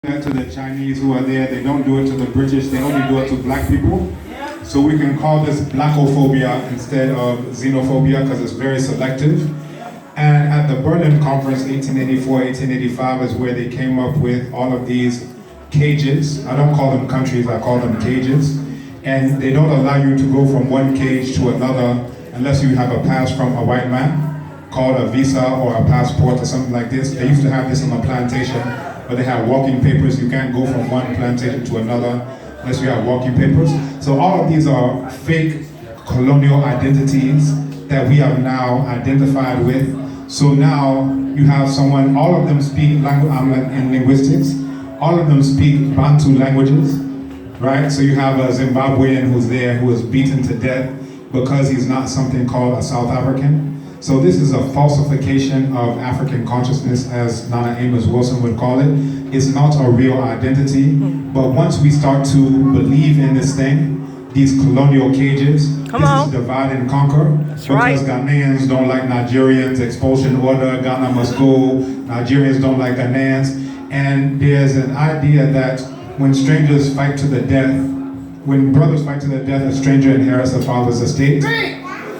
that to the Chinese who are there. They don't do it to the British. They only do it to black people. So we can call this blackophobia instead of xenophobia because it's very selective. And at the Berlin Conference, 1884, 1885 is where they came up with all of these cages. I don't call them countries, I call them cages. And they don't allow you to go from one cage to another unless you have a pass from a white man, called a visa or a passport or something like this. They used to have this on a plantation, but they have walking papers. You can't go from one plantation to another unless you have walking papers. So all of these are fake colonial identities that we have now identified with. So now you have someone, all of them speak language in linguistics, all of them speak Bantu languages, right? So you have a Zimbabwean who's there who was beaten to death because he's not something called a South African. So this is a falsification of African consciousness, as Nana Amos Wilson would call it. It's not a real identity, but once we start to believe in this thing, these colonial cages, is divide and conquer. That's because right. Ghanaians don't like Nigerians, expulsion order, Ghana must go, Nigerians don't like Ghanaians. And there's an idea that when strangers fight to the death, when brothers fight to the death, a stranger inherits a father's estate.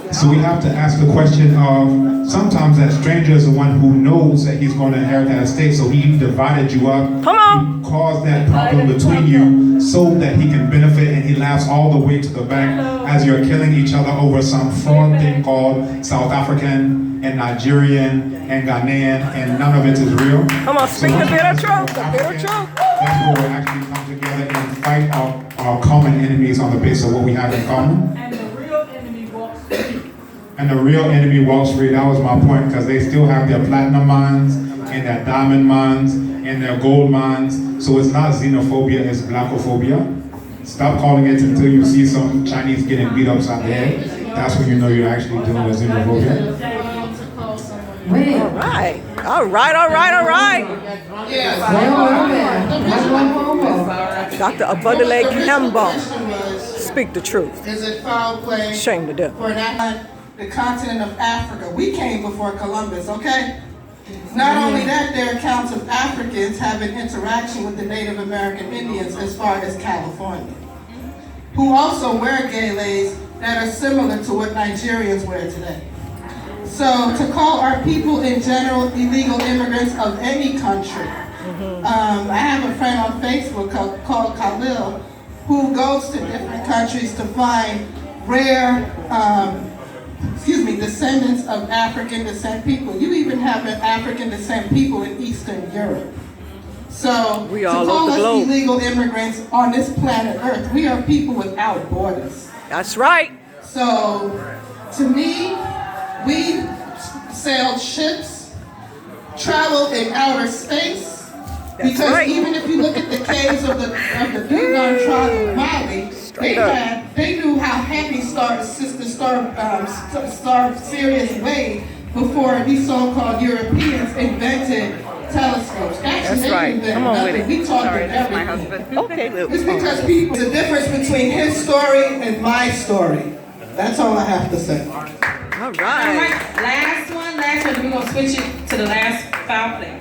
So we have to ask the question of, sometimes that stranger is the one who knows that he's going to inherit that estate, so he divided you up. He caused that problem between you so that he can benefit, and he laughs all the way to the bank as you're killing each other over some fraud thing called South African and Nigerian and Ghanaian, and none of it is real. Speak the bitter truth, the bitter truth. That's where we actually come together and fight our common enemies on the basis of what we have in common. And the real enemy walks free. That was my point, because they still have their platinum mines and their diamond mines and their gold mines. So it's not xenophobia, it's blackophobia. Stop calling it until you see some Chinese getting beat upside the head. That's when you know you're actually dealing with xenophobia. All right. Dr. Obadele Kambon, speak the truth. Is it foul play? Shame to death. For the continent of Africa. We came before Columbus, okay? Not only that, there are accounts of Africans having interaction with the Native American Indians as far as California, who also wear galas that are similar to what Nigerians wear today. So to call our people in general illegal immigrants of any country. I have a friend on Facebook called Khalil who goes to different countries to find rare descendants of African descent people. You even have African descent people in Eastern Europe. So we to all call over the us globe. illegal immigrants on this planet Earth, we are people without borders. That's right. So to me, we sailed ships, traveled in outer space, because right. even if you look at the caves of the Dogon tribe of Mali, they knew how heavy Star Sirius weighed before these so-called Europeans invented telescopes. Actually, That's right. They Come on nothing. with it. We taught Sorry, them that's my everything. husband. Okay, It's because people, the difference between his story and my story. That's all I have to say. All right. Last one, we're gonna switch it to the last foul play.